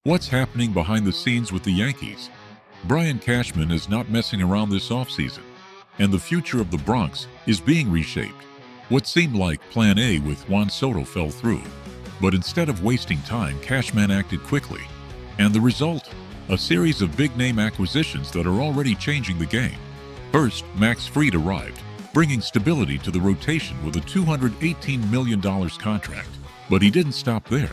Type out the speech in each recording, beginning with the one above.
What's happening behind the scenes with the Yankees? Brian Cashman is not messing around this offseason, and the future of the Bronx is being reshaped. What seemed like Plan A with Juan Soto fell through, but instead of wasting time, Cashman acted quickly. And the result? A series of big-name acquisitions that are already changing the game. First, Max Fried arrived, bringing stability to the rotation with a $218 million contract. But he didn't stop there.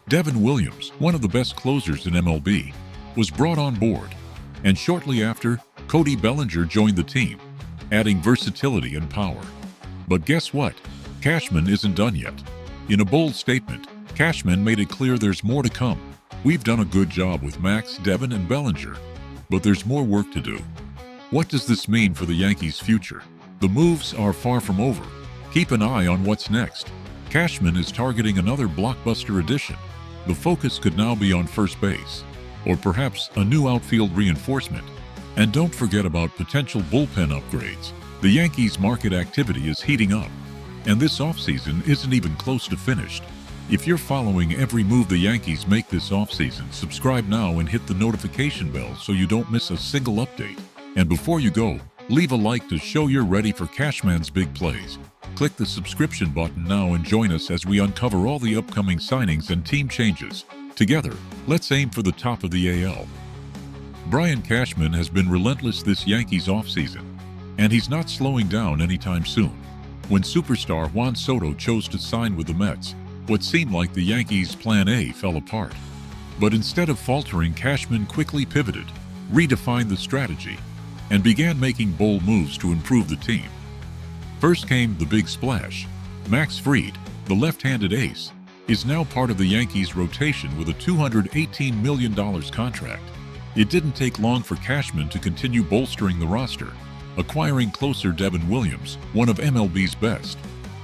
Devin Williams, one of the best closers in MLB, was brought on board. And shortly after, Cody Bellinger joined the team, adding versatility and power. But guess what? Cashman isn't done yet. In a bold statement, Cashman made it clear there's more to come. We've done a good job with Max, Devin, and Bellinger, but there's more work to do. What does this mean for the Yankees' future? The moves are far from over. Keep an eye on what's next. Cashman is targeting another blockbuster addition. The focus could now be on first base, or perhaps a new outfield reinforcement. And don't forget about potential bullpen upgrades. The Yankees' market activity is heating up, and this offseason isn't even close to finished. If you're following every move the Yankees make this offseason, subscribe now and hit the notification bell so you don't miss a single update. And before you go, leave a like to show you're ready for Cashman's big plays. Click the subscription button now and join us as we uncover all the upcoming signings and team changes. Together, let's aim for the top of the AL. Brian Cashman has been relentless this Yankees offseason, and he's not slowing down anytime soon. When superstar Juan Soto chose to sign with the Mets, what seemed like the Yankees' Plan A fell apart. But instead of faltering, Cashman quickly pivoted, redefined the strategy, and began making bold moves to improve the team. First came the big splash. Max Fried, the left-handed ace, is now part of the Yankees' rotation with a $218 million contract. It didn't take long for Cashman to continue bolstering the roster, acquiring closer Devin Williams, one of MLB's best,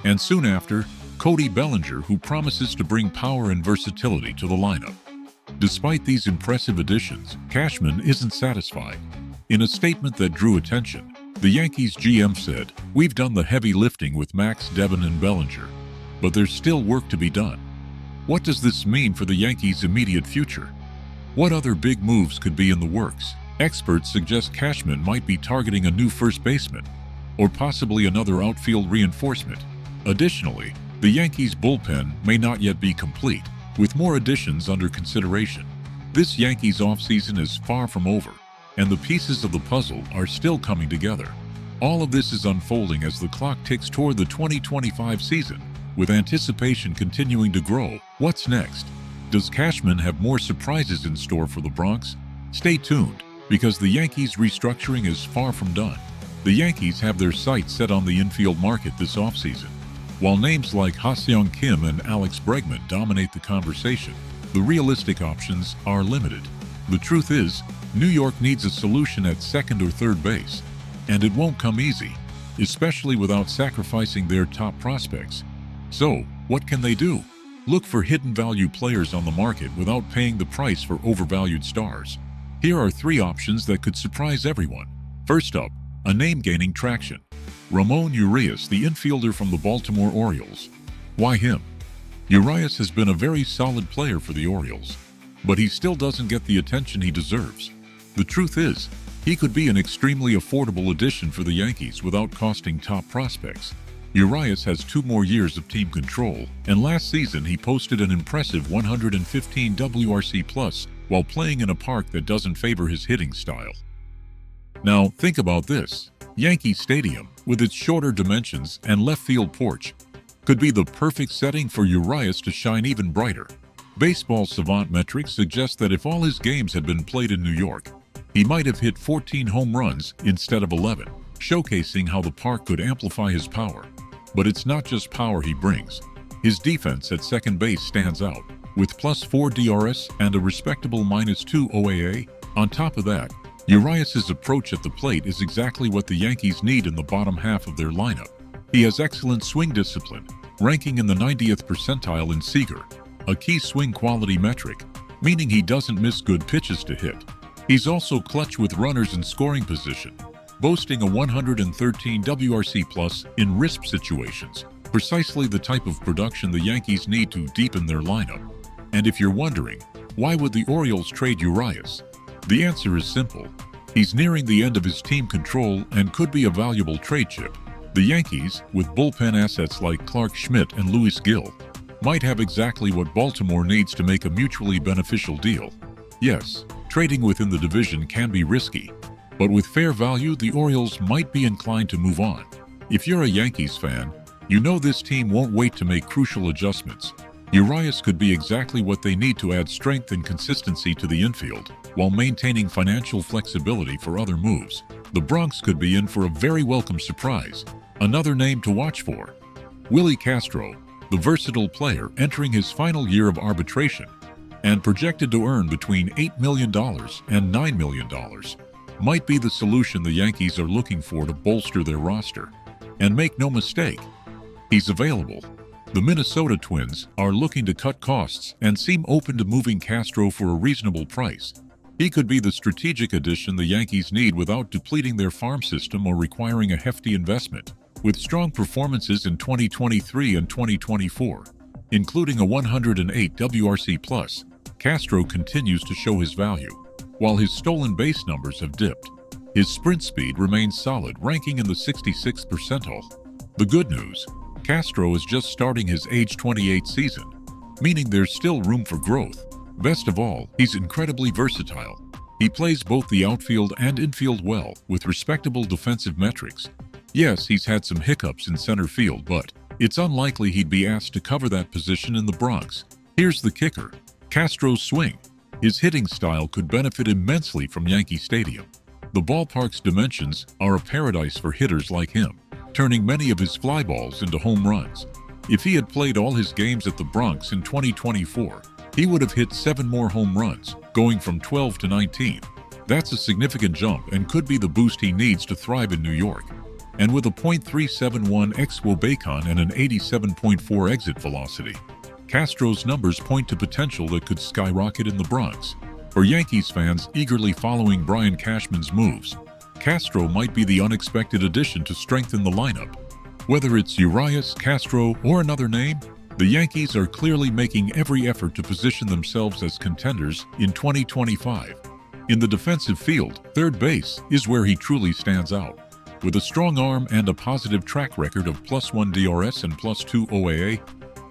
and soon after, Cody Bellinger, who promises to bring power and versatility to the lineup. Despite these impressive additions, Cashman isn't satisfied. In a statement that drew attention, the Yankees GM said, "We've done the heavy lifting with Max, Devin, and Bellinger, but there's still work to be done." What does this mean for the Yankees' immediate future? What other big moves could be in the works? Experts suggest Cashman might be targeting a new first baseman, or possibly another outfield reinforcement. Additionally, the Yankees' bullpen may not yet be complete, with more additions under consideration. This Yankees offseason is far from over, and the pieces of the puzzle are still coming together. All of this is unfolding as the clock ticks toward the 2025 season, with anticipation continuing to grow. What's next? Does Cashman have more surprises in store for the Bronx? Stay tuned, because the Yankees' restructuring is far from done. The Yankees have their sights set on the infield market this offseason. While names like Ha-Seong Kim and Alex Bregman dominate the conversation, the realistic options are limited. The truth is, New York needs a solution at second or third base, and it won't come easy, especially without sacrificing their top prospects. So, what can they do? Look for hidden value players on the market without paying the price for overvalued stars. Here are 3 options that could surprise everyone. First up, a name gaining traction. Ramon Urias, the infielder from the Baltimore Orioles. Why him? Urias has been a very solid player for the Orioles, but he still doesn't get the attention he deserves. The truth is, he could be an extremely affordable addition for the Yankees without costing top prospects. Urias has 2 more years of team control, and last season he posted an impressive 115 WRC+ while playing in a park that doesn't favor his hitting style. Now, think about this. Yankee Stadium, with its shorter dimensions and left field porch, could be the perfect setting for Urias to shine even brighter. Baseball savant metrics suggest that if all his games had been played in New York, he might have hit 14 home runs instead of 11, showcasing how the park could amplify his power. But it's not just power he brings. His defense at second base stands out, with +4 DRS and a respectable -2 OAA. On top of that, Urias' approach at the plate is exactly what the Yankees need in the bottom half of their lineup. He has excellent swing discipline, ranking in the 90th percentile in Seager, a key swing quality metric, meaning he doesn't miss good pitches to hit. He's also clutch with runners in scoring position, boasting a 113 WRC+ in RISP situations, precisely the type of production the Yankees need to deepen their lineup. And if you're wondering, Why would the Orioles trade Urias? The answer is simple. He's nearing the end of his team control and could be a valuable trade chip. The Yankees, with bullpen assets like Clark Schmidt and Luis Gil, might have exactly what Baltimore needs to make a mutually beneficial deal. Yes, trading within the division can be risky, but with fair value, the Orioles might be inclined to move on. If you're a Yankees fan, you know this team won't wait to make crucial adjustments. Urias could be exactly what they need to add strength and consistency to the infield, while maintaining financial flexibility for other moves. The Bronx could be in for a very welcome surprise. Another name to watch for: Willie Castro, the versatile player entering his final year of arbitration and projected to earn between $8 million and $9 million, might be the solution the Yankees are looking for to bolster their roster. And make no mistake, he's available. The Minnesota Twins are looking to cut costs and seem open to moving Castro for a reasonable price. He could be the strategic addition the Yankees need without depleting their farm system or requiring a hefty investment. With strong performances in 2023 and 2024, including a 108 WRC+, Castro continues to show his value. While his stolen base numbers have dipped, his sprint speed remains solid, ranking in the 66th percentile. The good news: Castro is just starting his age 28 season, meaning there's still room for growth. Best of all, he's incredibly versatile. He plays both the outfield and infield well, with respectable defensive metrics. Yes, he's had some hiccups in center field, but it's unlikely he'd be asked to cover that position in the Bronx. Here's the kicker: Castro's swing. His hitting style could benefit immensely from Yankee Stadium. The ballpark's dimensions are a paradise for hitters like him, turning many of his fly balls into home runs. If he had played all his games at the Bronx in 2024, he would have hit 7 more home runs, going from 12 to 19. That's a significant jump and could be the boost he needs to thrive in New York. And with a .371 xWOBAcon and an 87.4 exit velocity, Castro's numbers point to potential that could skyrocket in the Bronx. For Yankees fans eagerly following Brian Cashman's moves, Castro might be the unexpected addition to strengthen the lineup. Whether it's Urias, Castro, or another name, the Yankees are clearly making every effort to position themselves as contenders in 2025. In the defensive field, third base is where he truly stands out. With a strong arm and a positive track record of +1 DRS and +2 OAA,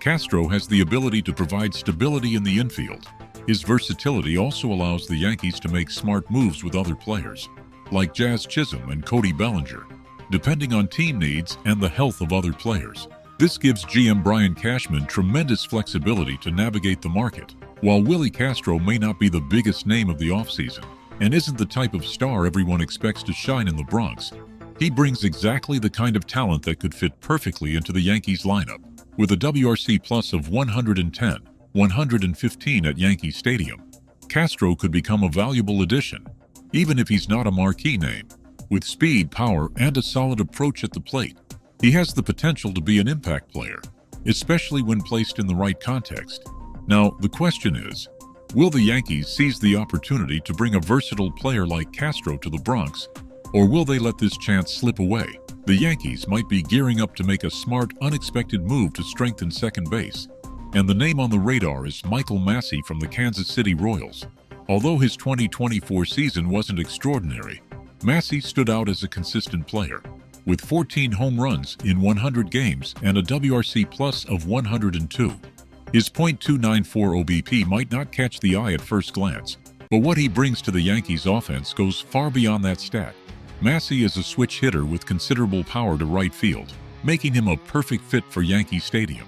Castro has the ability to provide stability in the infield. His versatility also allows the Yankees to make smart moves with other players, like Jazz Chisholm and Cody Bellinger, depending on team needs and the health of other players. This gives GM Brian Cashman tremendous flexibility to navigate the market. While Willie Castro may not be the biggest name of the offseason and isn't the type of star everyone expects to shine in the Bronx, he brings exactly the kind of talent that could fit perfectly into the Yankees lineup. With a WRC+ of 110, 115 at Yankee Stadium, Castro could become a valuable addition, even if he's not a marquee name. With speed, power, and a solid approach at the plate, he has the potential to be an impact player, especially when placed in the right context. Now, the question is, will the Yankees seize the opportunity to bring a versatile player like Castro to the Bronx, or will they let this chance slip away? The Yankees might be gearing up to make a smart, unexpected move to strengthen second base, and the name on the radar is Michael Massie from the Kansas City Royals. Although his 2024 season wasn't extraordinary, Massie stood out as a consistent player, with 14 home runs in 100 games and a WRC+ of 102. His .294 OBP might not catch the eye at first glance, but what he brings to the Yankees offense goes far beyond that stat. Massie is a switch hitter with considerable power to right field, making him a perfect fit for Yankee Stadium.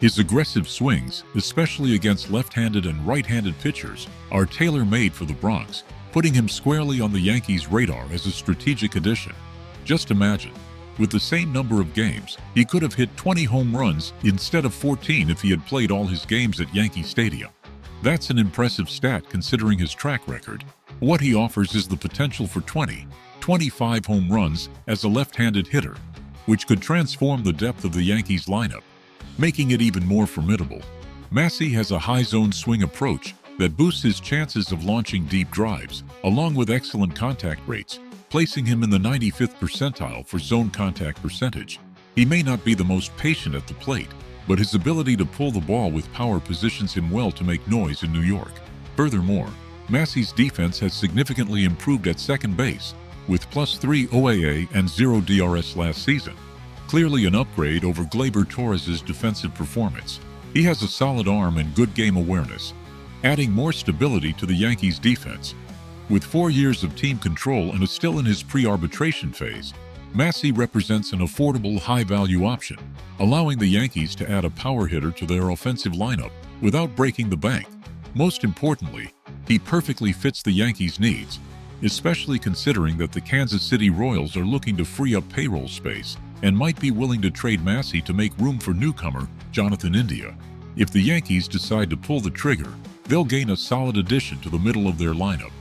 His aggressive swings, especially against left-handed and right-handed pitchers, are tailor-made for the Bronx, putting him squarely on the Yankees' radar as a strategic addition. Just imagine, with the same number of games, he could have hit 20 home runs instead of 14 if he had played all his games at Yankee Stadium. That's an impressive stat considering his track record. What he offers is the potential for 25 home runs as a left-handed hitter, which could transform the depth of the Yankees lineup, making it even more formidable. Massie has a high-zone swing approach that boosts his chances of launching deep drives, along with excellent contact rates, placing him in the 95th percentile for zone contact percentage. He may not be the most patient at the plate, but his ability to pull the ball with power positions him well to make noise in New York. Furthermore, Massie's defense has significantly improved at second base, with +3 OAA and 0 DRS last season. Clearly an upgrade over Gleyber Torres' defensive performance. He has a solid arm and good game awareness, adding more stability to the Yankees' defense. With 4 years of team control and is still in his pre-arbitration phase, Massie represents an affordable, high-value option, allowing the Yankees to add a power hitter to their offensive lineup without breaking the bank. Most importantly, he perfectly fits the Yankees' needs, especially considering that the Kansas City Royals are looking to free up payroll space and might be willing to trade Massie to make room for newcomer Jonathan India. If the Yankees decide to pull the trigger, they'll gain a solid addition to the middle of their lineup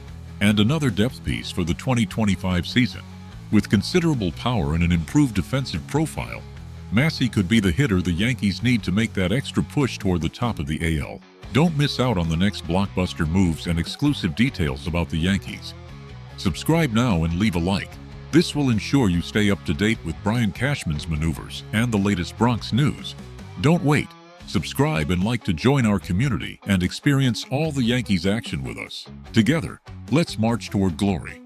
and another depth piece for the 2025 season. With considerable power and an improved defensive profile, Massie could be the hitter the Yankees need to make that extra push toward the top of the AL. Don't miss out on the next blockbuster moves and exclusive details about the Yankees. Subscribe now and leave a like. This will ensure you stay up to date with Brian Cashman's maneuvers and the latest Bronx news. Don't wait. Subscribe and like to join our community and experience all the Yankees action with us. Together, let's march toward glory.